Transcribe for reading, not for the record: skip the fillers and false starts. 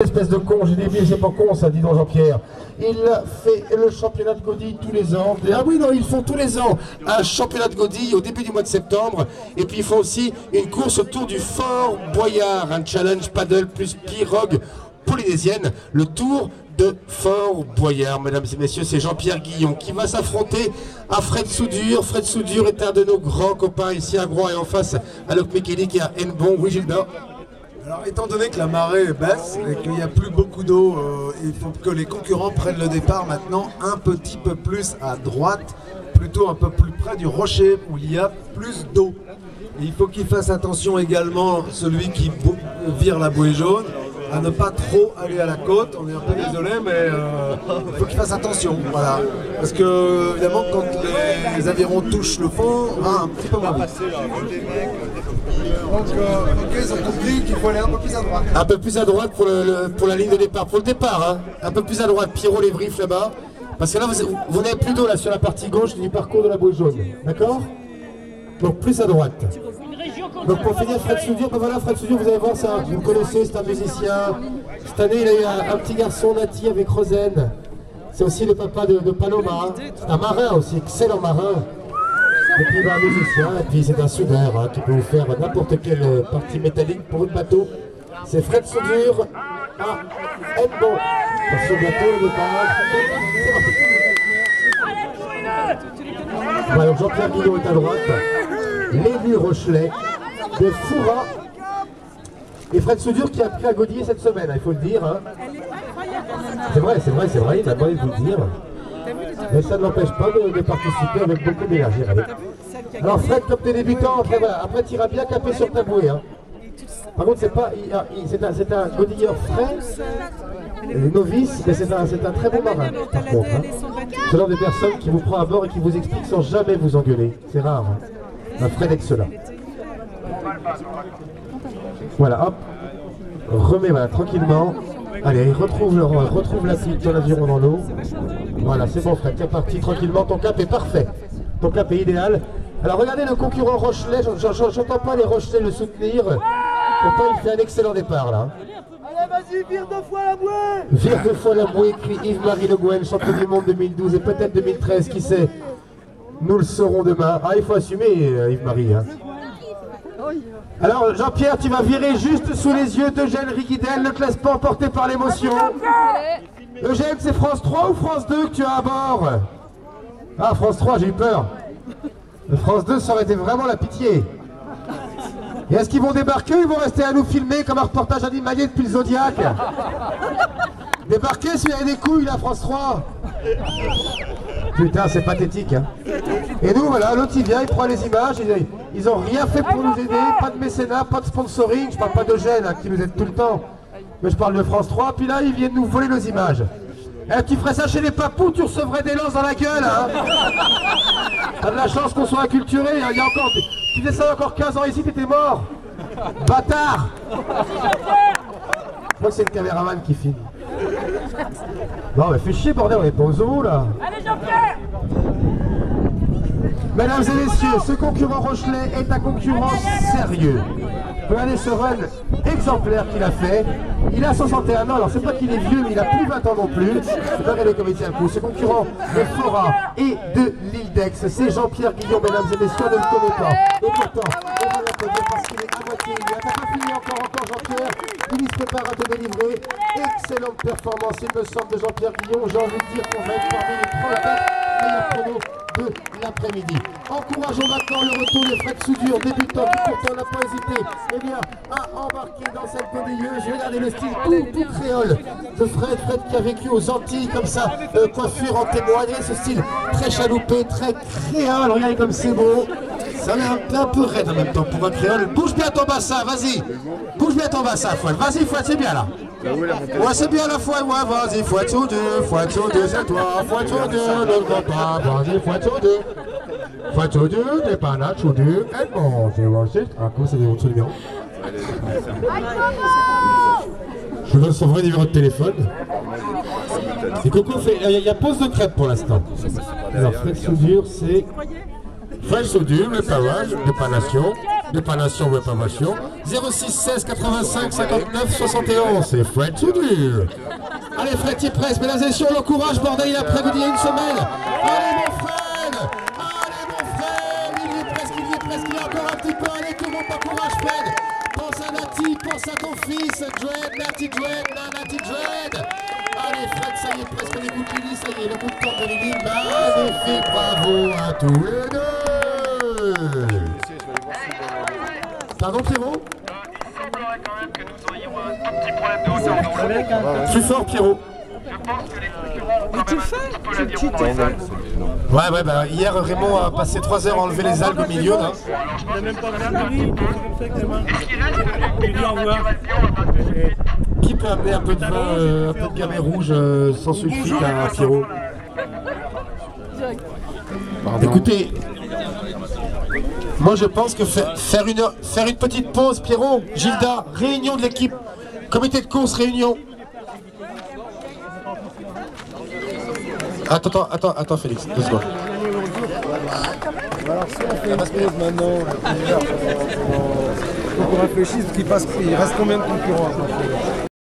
Espèce de con, j'ai dévié, c'est pas con ça, dis donc Jean-Pierre. Il fait le championnat de Godille tous les ans. Ah oui, non, ils font tous les ans un championnat de Godille au début du mois de septembre. Et puis ils font aussi une course autour du Fort Boyard, un challenge paddle plus pirogue polynésienne, le Tour de Fort Boyard. Mesdames et messieurs, c'est Jean-Pierre Guillon qui va s'affronter à Fred Soudure. Fred Soudure est un de nos grands copains ici à Groix et en face à Locmiquélic et à Hennebon. Oui, Gilda. Alors, étant donné que la marée baisse et qu'il n'y a plus beaucoup d'eau, il faut que les concurrents prennent le départ maintenant un petit peu plus à droite, plutôt un peu plus près du rocher où il y a plus d'eau. Il faut qu'il fasse attention également, celui qui vire la bouée jaune, à ne pas trop aller à la côte. On est un peu désolé, mais il faut qu'il fasse attention. Voilà. Parce que, évidemment, quand les avirons touchent le fond, on va un petit peu moins vite. Donc, ils ont compris qu'il faut aller un peu plus à droite. Un peu plus à droite pour la ligne de départ. Pour le départ, hein. Un peu plus à droite, Pierrot les Briefs là-bas. Parce que là, vous n'avez plus d'eau là sur la partie gauche du parcours de la bouée jaune. D'accord? Donc plus à droite. Donc pour finir, Fred Soudure, ben voilà, Fred Soudure, vous allez voir ça, vous le connaissez, c'est un musicien. Cette année, il a eu un petit garçon Nati avec Rosen. C'est aussi le papa de Paloma. C'est un marin aussi, excellent marin. Et puis un musicien, et puis c'est un soudeur hein, qui peut vous faire n'importe quelle partie métallique pour une bateau. C'est Fred Soudure à Hennebon. Pour ce bateau, le départ. Voilà, donc Jean-Pierre Guillon est à droite. L'élu Rochelet de Foura. Et Fred Soudure qui a pris à Godiller cette semaine, il faut le dire. Hein. C'est vrai, il a pas envie de vous le dire. Mais ça ne l'empêche pas de participer avec beaucoup d'énergie. Alors Fred, comme t'es débutant, après tu iras bien caper sur ta bouée. Hein. Par contre, c'est un godilleur frais, novice, mais c'est un très bon marin. Par contre, hein. C'est l'un des personnes qui vous prend à bord et qui vous explique sans jamais vous engueuler. C'est rare. Hein. Un Fred excellent. Voilà, hop. Remets voilà, tranquillement. Allez, retrouve la pile de l'aviron dans l'eau. Voilà, c'est bon Fred, c'est parti tranquillement, ton cap est parfait. Ton cap est idéal. Alors regardez le concurrent Rochelet, j'entends pas les Rochelais le soutenir. Pourtant il fait un excellent départ là. Allez vas-y, vire 2 fois la bouée. Vire 2 fois la bouée, écrit Yves-Marie Le Guen, champion du monde 2012 et peut-être 2013, qui sait. Nous le saurons demain. Ah, il faut assumer Yves-Marie. Hein. Alors Jean-Pierre, tu vas virer juste sous les yeux d'Eugène Riguidel, ne te laisse pas emporter par l'émotion. Eugène, c'est France 3 ou France 2 que tu as à bord? Ah, France 3, j'ai eu peur. France 2, ça aurait été vraiment la pitié. Et est-ce qu'ils vont débarquer ou ils vont rester à nous filmer comme un reportage animalier depuis le Zodiac? Débarquer s'il y a des couilles, la France 3. Putain, c'est pathétique. Hein. Et nous, voilà, l'autre il vient, il prend les images, ils ont rien fait pour nous aider, pas de mécénat, pas de sponsoring, je parle pas d'Eugène hein, qui nous aide tout le temps, mais je parle de France 3, puis là ils viennent nous voler nos images. Eh, tu ferais ça chez les papous, tu recevrais des lances dans la gueule, hein. T'as de la chance qu'on soit acculturé, hein. Il y a encore, tu faisais ça il y a encore 15 ans ici, t'étais mort. Bâtard. Je crois que c'est le caméraman qui filme. Non mais fais chier bordel, on est pas aux zoo là. Allez Jean-Pierre. Mesdames et messieurs, ce concurrent Rochelet est un concurrent sérieux. Regardez ce run exemplaire qu'il a fait. Il a 61 ans, alors c'est pas qu'il est vieux, mais il a plus 20 ans non plus. Regardez comme il tient le coup. Ce concurrent de Fora et de l'île d'Aix, c'est Jean-Pierre Guillon, mesdames et messieurs, on ne le connaît pas. Et pourtant, on va l'applaudir parce qu'il est à moitié. Il n'a pas fini encore Jean-Pierre. Il se prépare à te délivrer. Excellente performance, il me semble, de Jean-Pierre Guillon. J'ai envie de dire qu'on va être parmi les 34 meilleurs chronos de l'après-midi. Encourageons maintenant le retour de Fred Soudure, débutant, qui pourtant n'a pas hésité à embarquer dans cette godilleuse. Regardez le style tout créole de Fred qui a vécu aux Antilles comme ça, coiffure en témoigne, ce style très chaloupé, très créole. Regardez comme c'est beau. Ça est un peu raide en même temps pour un créole. Bouge bien ton bassin, vas-y. Bouge bien ton bassin, Fouette. Vas-y, Fouette, c'est bien là. Ouais, c'est bien la Fouette, ouais, vas-y, Fouette sur deux, c'est toi. Fouette sur deux, ne le pas, vas-y, Fouette sur deux. Fouette sur deux, des panaches sur deux. Et bon, c'est Washington. Ah, comment c'est votre numéro? Je donne son vrai numéro de téléphone. Et Coco fait. Il y a pause de crêpe pour l'instant. Alors, Fred Soudure, c'est. Fred Soudure, le pavage, l'épanation. Dépanation ou réparation. 06 16 85 59 71. C'est Fred Soudure. Allez Fred, tu presse, mesdames et messieurs, on l'encourage, bordel, il a près d'il y a une semaine. Allez mon Fred, il y est presque, il y a encore un petit peu. Allez, tout le monde, encourage Fred. Pense à Nati, pense à ton fils, Dread, Nati Dread, Nati Dread. Allez Fred, ça y est, presque les bouts de Lily, ça y est, le bout de temps de Lily, magnifique, bravo à tous les deux. Pardon Pierrot? semblerait quand même que nous aurions un tout petit problème de hauteur d'eau. Plus fort Pierrot. Je pense que les concurrents ont quand même un petit peu l'aviron dans les algues. Ouais, bah hier Raymond a passé 3 heures à enlever les algues au milieu là. Il n'a même pas fait un est-ce qu'il reste une maturation? Qui peut amener un peu de vin, un peu de gamay rouge sans sulfite à Pierrot? Écoutez, moi je pense que faire une petite pause, Pierrot, Gilda, réunion de l'équipe, comité de course, réunion. Attends Félix, 2 secondes. Alors si on fait une pause maintenant, faut qu'on réfléchisse, il reste combien de concurrents?